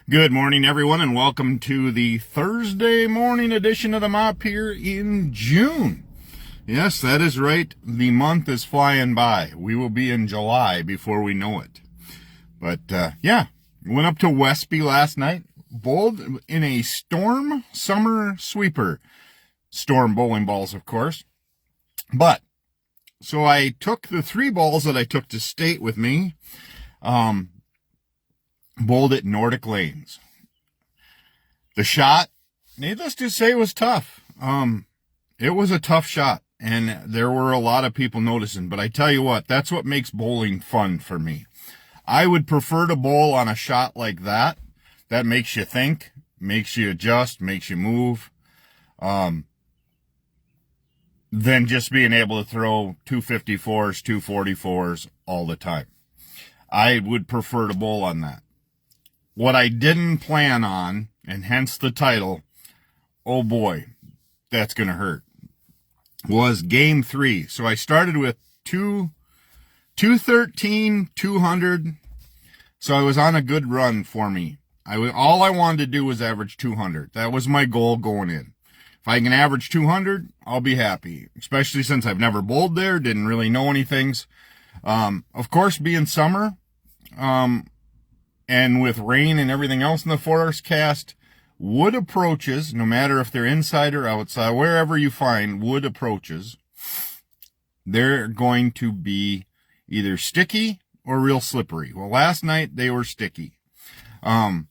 Good morning, everyone, and welcome to the Thursday morning edition of the Mop here in June. Yes, that is right. The month is flying by. We will be in July before we know it. But, yeah, went up to Westby last night, bowled in a Storm Summer Sweeper. Storm bowling balls, of course. But, so I took the 3 balls that I took to state with me, bowled at Nordic Lanes. The shot, needless to say, was tough. It was a tough shot, and there were a lot of people noticing. But I tell you what, that's what makes bowling fun for me. I would prefer to bowl on a shot like that. That makes you think, makes you adjust, makes you move, than just being able to throw 254s, 244s all the time. I would prefer to bowl on that. What I didn't plan on, and hence the title, oh boy, that's going to hurt, was game 3. So I started with 213, 200. So I was on a good run for me. All I wanted to do was average 200. That was my goal going in. If I can average 200, I'll be happy, especially since I've never bowled there, didn't really know anything. Of course, being summer, and with rain and everything else in the forecast, wood approaches, no matter if they're inside or outside, wherever you find wood approaches, they're going to be either sticky or real slippery. Well, last night they were sticky. And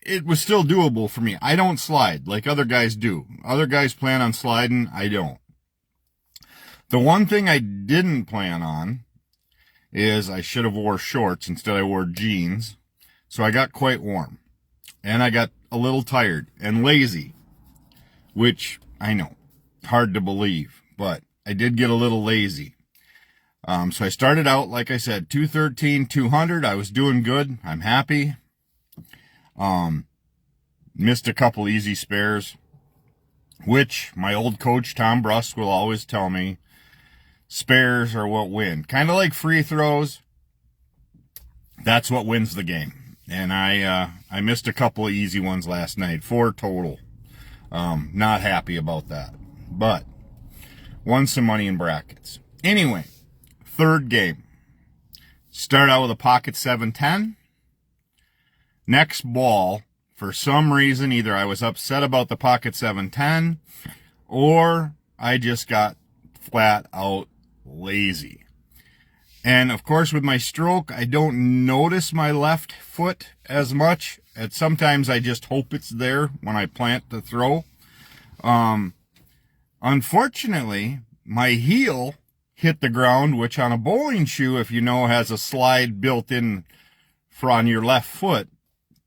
it was still doable for me. I don't slide like other guys do. Other guys plan on sliding. I don't. The one thing I didn't plan on is I should have wore shorts. Instead I wore jeans. So I got quite warm. And I got a little tired and lazy, which I know, hard to believe, but I did get a little lazy. So I started out, like I said, 213, 200. I was doing good. I'm happy. Missed a couple easy spares, which my old coach, Tom Brusk, will always tell me, spares are what win. Kind of like free throws. That's what wins the game. And I missed a couple of easy ones last night, 4 total. Not happy about that, but won some money in brackets. Anyway, third game. Start out with a pocket 710. Next ball, for some reason, either I was upset about the pocket 710 or I just got flat out lazy. And of course, with my stroke, I don't notice my left foot as much. And sometimes I just hope it's there when I plant the throw. Unfortunately, my heel hit the ground, which on a bowling shoe, if you know, has a slide built in on your left foot,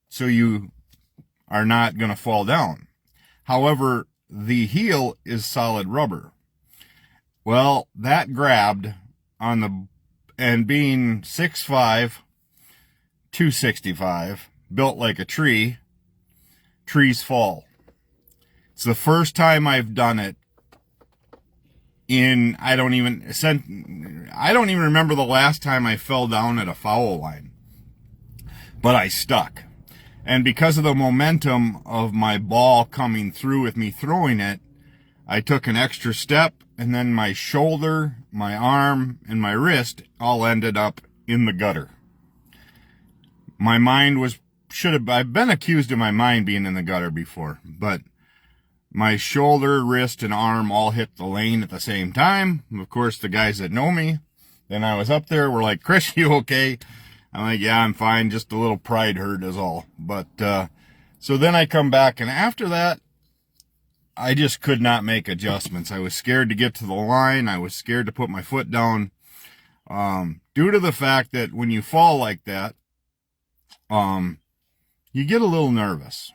so you are not going to fall down. However, the heel is solid rubber. Well, that grabbed on the, and being 6'5", 265, built like a tree, trees fall. It's the first time I've done it in, I don't even remember the last time I fell down at a foul line, but I stuck. And because of the momentum of my ball coming through with me throwing it, I took an extra step, and then my shoulder, my arm, and my wrist all ended up in the gutter. My mind I've been accused of my mind being in the gutter before, but my shoulder, wrist, and arm all hit the lane at the same time. Of course, the guys that know me, then I was up there, were like, "Chris, you okay?" I'm like, "Yeah, I'm fine. Just a little pride hurt is all." But, so then I come back, and after that, I just could not make adjustments. I was scared to get to the line. I was scared to put my foot down, due to the fact that when you fall like that, you get a little nervous.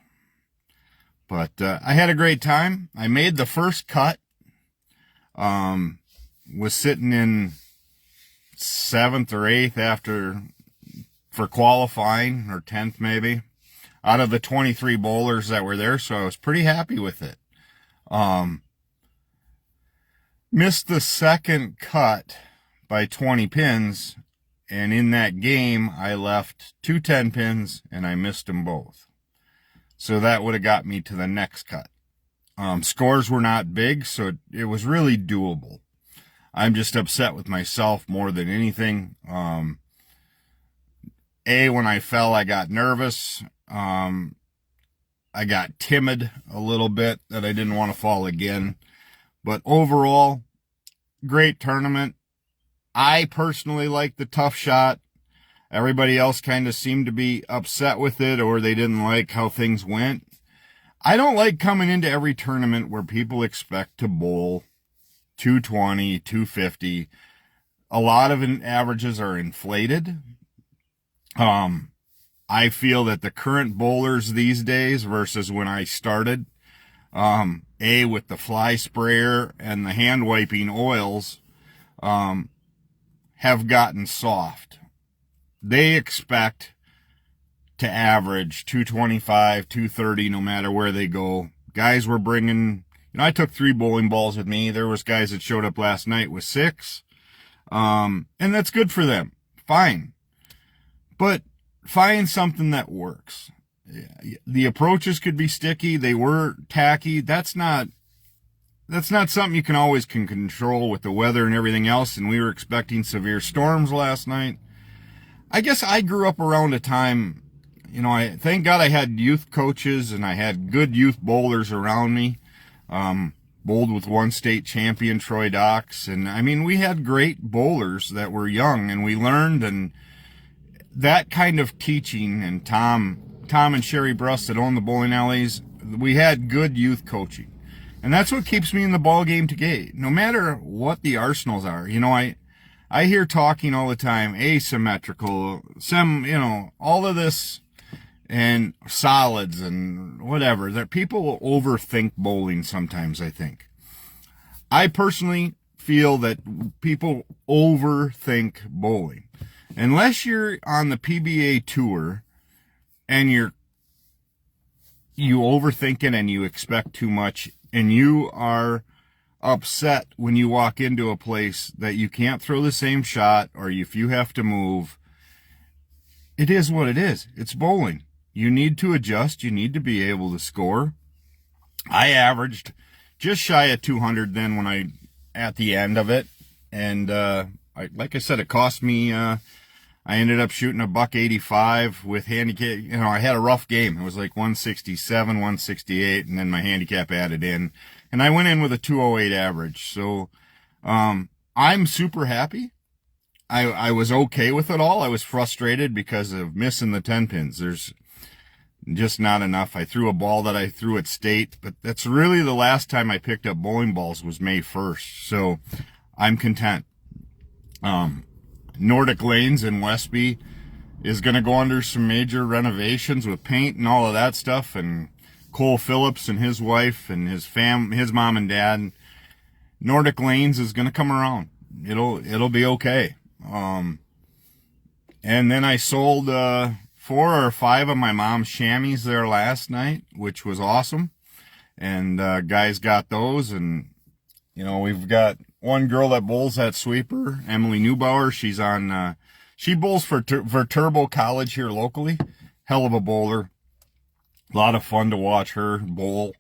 But, I had a great time. I made the first cut, was sitting in 7th or 8th for qualifying, or 10th maybe, out of the 23 bowlers that were there, so I was pretty happy with it. Missed the second cut by 20 pins And in that game, I left 2 10-pins and I missed them both. So that would have got me to the next cut. Scores were not big, so it was really doable. I'm just upset with myself more than anything. When I fell, I got nervous. I got timid a little bit that I didn't want to fall again. But overall, great tournament. I personally like the tough shot. Everybody else kind of seemed to be upset with it, or they didn't like how things went. I don't like coming into every tournament where people expect to bowl 220, 250. A lot of averages are inflated. I feel that the current bowlers these days versus when I started, with the fly sprayer and the hand wiping oils, have gotten soft. They expect to average 225, 230, no matter where they go. Guys were bringing, I took 3 bowling balls with me. There was guys that showed up last night with 6. And that's good for them. Fine. But find something that works. The approaches could be sticky. They were tacky. That's not something you can always control with the weather and everything else. And we were expecting severe storms last night. I guess I grew up around a time, thank God I had youth coaches and I had good youth bowlers around me. Bowled with 1 state champion, Troy Docks. And we had great bowlers that were young and we learned, and that kind of teaching, and Tom and Sherry Bruss that own the bowling alleys, we had good youth coaching. And that's what keeps me in the ball game today, no matter what the arsenals are. I hear talking all the time, asymmetrical, all of this, and solids and whatever. That people overthink bowling sometimes, I think. I personally feel that people overthink bowling. Unless you're on the PBA tour and you overthink it and you expect too much and you are upset when you walk into a place that you can't throw the same shot, or if you have to move, it is what it is. It's bowling. You need to adjust. You need to be able to score. I averaged just shy of 200 then at the end of it. And like I said, it cost me, I ended up shooting a $185 with handicap. I had a rough game. It was like 167, 168, and then my handicap added in. And I went in with a 208 average. So I'm super happy. I was okay with it all. I was frustrated because of missing the 10 pins. There's just not enough. I threw a ball that I threw at state, but that's really the last time I picked up bowling balls was May 1st. So I'm content. Nordic Lanes in Westby is going to go under some major renovations with paint and all of that stuff. And Cole Phillips and his wife and his mom and dad, Nordic Lanes is going to come around. It'll be okay. And then I sold 4 or 5 of my mom's chamois there last night, which was awesome. And guys got those, and we've got one girl that bowls at sweeper, Emily Neubauer. She's on, she bowls for Turbo College here locally. Hell of a bowler. A lot of fun to watch her bowl,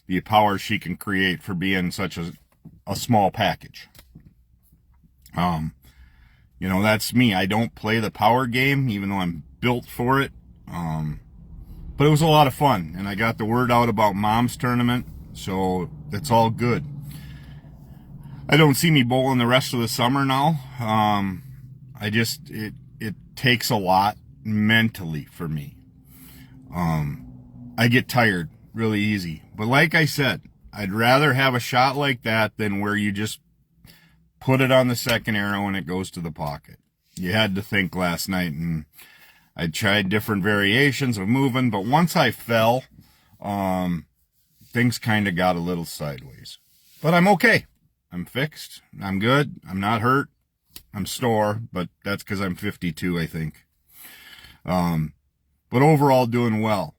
the power she can create for being such a small package. That's me. I don't play the power game, even though I'm built for it. But it was a lot of fun, and I got the word out about Mom's tournament, so that's all good. I don't see me bowling the rest of the summer now. It takes a lot mentally for me. I get tired really easy. But like I said, I'd rather have a shot like that than where you just put it on the second arrow and it goes to the pocket. You had to think last night, and I tried different variations of moving, but once I fell, things kind of got a little sideways. But I'm okay. I'm fixed. I'm good. I'm not hurt. I'm sore, but that's because I'm 52, I think. But overall doing well.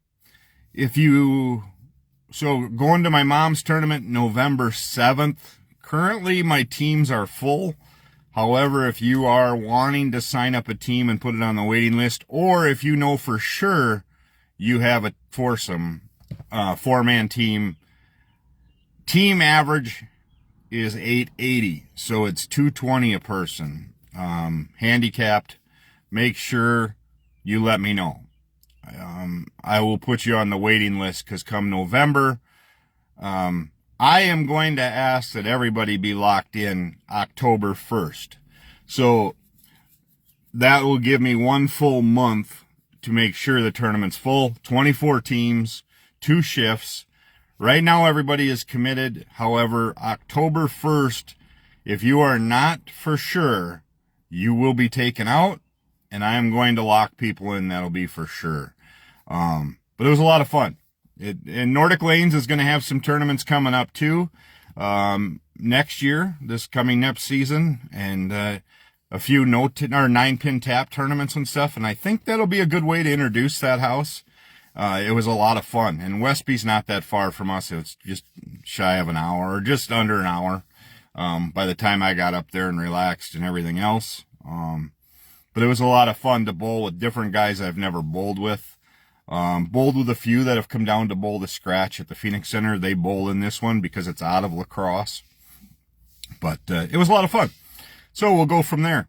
So going to my mom's tournament November 7th. Currently my teams are full. However, if you are wanting to sign up a team and put it on the waiting list, or if you know for sure you have a foursome, four-man team, team average is 880, so it's 220 a person. Handicapped, make sure you let me know. I will put you on the waiting list, because come November, I am going to ask that everybody be locked in October 1st. So that will give me one full month to make sure the tournament's full. 24 teams, 2 shifts. Right now everybody is committed. However, October 1st, if you are not for sure, you will be taken out, and I am going to lock people in. That'll be for sure. But it was a lot of fun. And Nordic Lanes is going to have some tournaments coming up too, next year, this coming next season, and a few 9-pin tap tournaments and stuff. And I think that'll be a good way to introduce that house. It was a lot of fun, and Westby's not that far from us. It's just shy of an hour, or just under an hour, by the time I got up there and relaxed and everything else. But it was a lot of fun to bowl with different guys I've never bowled with. Bowled with a few that have come down to bowl the scratch at the Phoenix Center. They bowl in this one because it's out of lacrosse. But it was a lot of fun. So we'll go from there.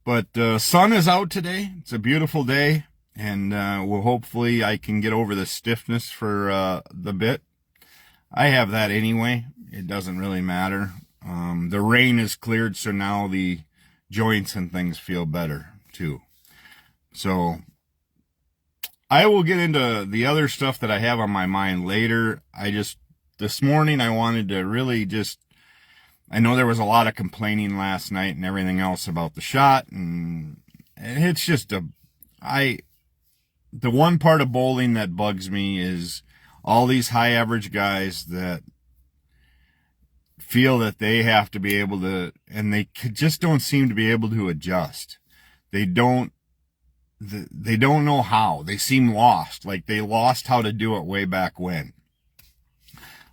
But sun is out today. It's a beautiful day. And hopefully I can get over the stiffness for the bit. I have that anyway. It doesn't really matter. The rain is cleared, so now the joints and things feel better too. So I will get into the other stuff that I have on my mind later. This morning I wanted to really I know there was a lot of complaining last night and everything else about the shot, and it's just the one part of bowling that bugs me is all these high average guys that feel that they have to be able to, and they just don't seem to be able to adjust. They don't know how. They seem lost. Like they lost how to do it way back when.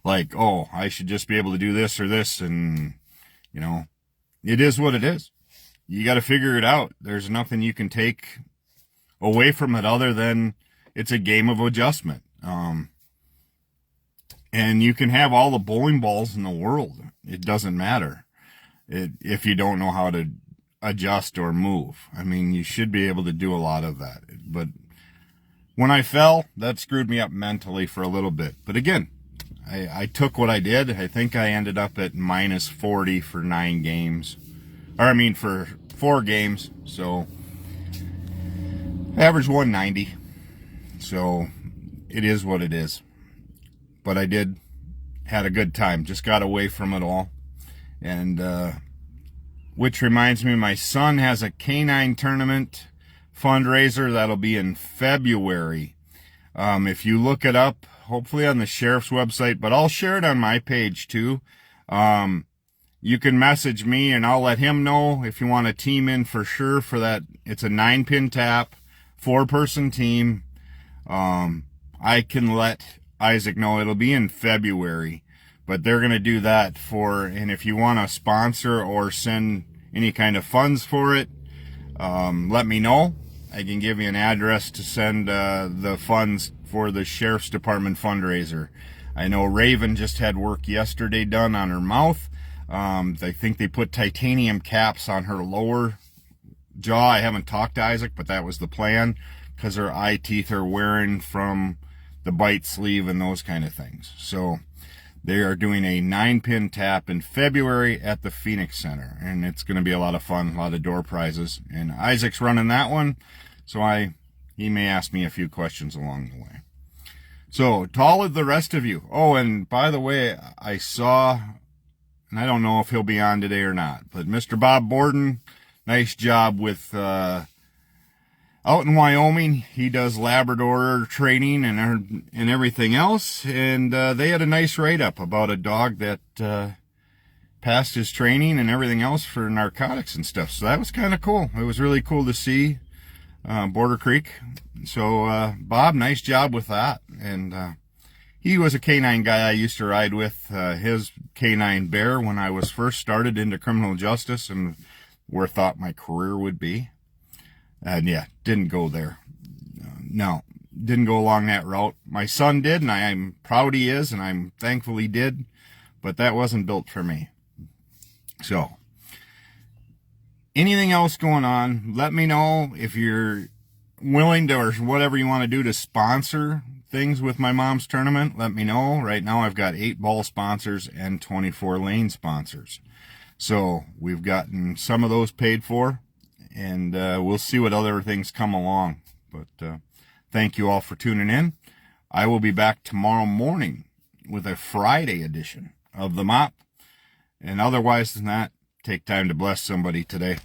Like, oh, I should just be able to do this or this, and it is what it is. You got to figure it out. There's nothing you can take away from it other than it's a game of adjustment. And you can have all the bowling balls in the world. It doesn't matter if you don't know how to adjust or move. I mean, you should be able to do a lot of that. But when I fell, that screwed me up mentally for a little bit. But again, I took what I did. I think I ended up at minus 40 for 9 games. For 4 games. So average 190. So it is what it is. But I had a good time. Just got away from it all. And which reminds me, my son has a canine tournament fundraiser that'll be in February. If you look it up, hopefully on the sheriff's website, but I'll share it on my page too. You can message me and I'll let him know if you want to team in for sure for that. It's a 9-pin tap, 4-person team. I can let Isaac know it'll be in February, but they're going to do that and if you want to sponsor or send any kind of funds for it, let me know. I can give you an address to send the funds for the Sheriff's Department fundraiser. I know Raven just had work yesterday done on her mouth. I think they put titanium caps on her lower jaw. I haven't talked to Isaac, but that was the plan, because her eye teeth are wearing from the bite sleeve and those kind of things. So they are doing a 9-pin tap in February at the Phoenix Center, and it's going to be a lot of fun, a lot of door prizes. And Isaac's running that one, so he may ask me a few questions along the way. So to all of the rest of you, oh, and by the way, I saw, and I don't know if he'll be on today or not, but Mr. Bob Borden, nice job with out in Wyoming. He does Labrador training and everything else, and they had a nice write-up about a dog that passed his training and everything else for narcotics and stuff. So that was kind of cool. It was really cool to see Border Creek. So Bob, nice job with that. And he was a canine guy I used to ride with, his canine bear when I was first started into criminal justice, and where I thought my career would be. And yeah, didn't go there. No, didn't go along that route. My son did, and I'm proud he is, and I'm thankful he did, but that wasn't built for me. So, anything else going on, let me know. If you're willing to, or whatever you want to do to sponsor things with my mom's tournament, let me know. Right now I've got 8 ball sponsors and 24 lane sponsors. So we've gotten some of those paid for, and we'll see what other things come along. But thank you all for tuning in. I will be back tomorrow morning with a Friday edition of the Mop. And otherwise than that, take time to bless somebody today.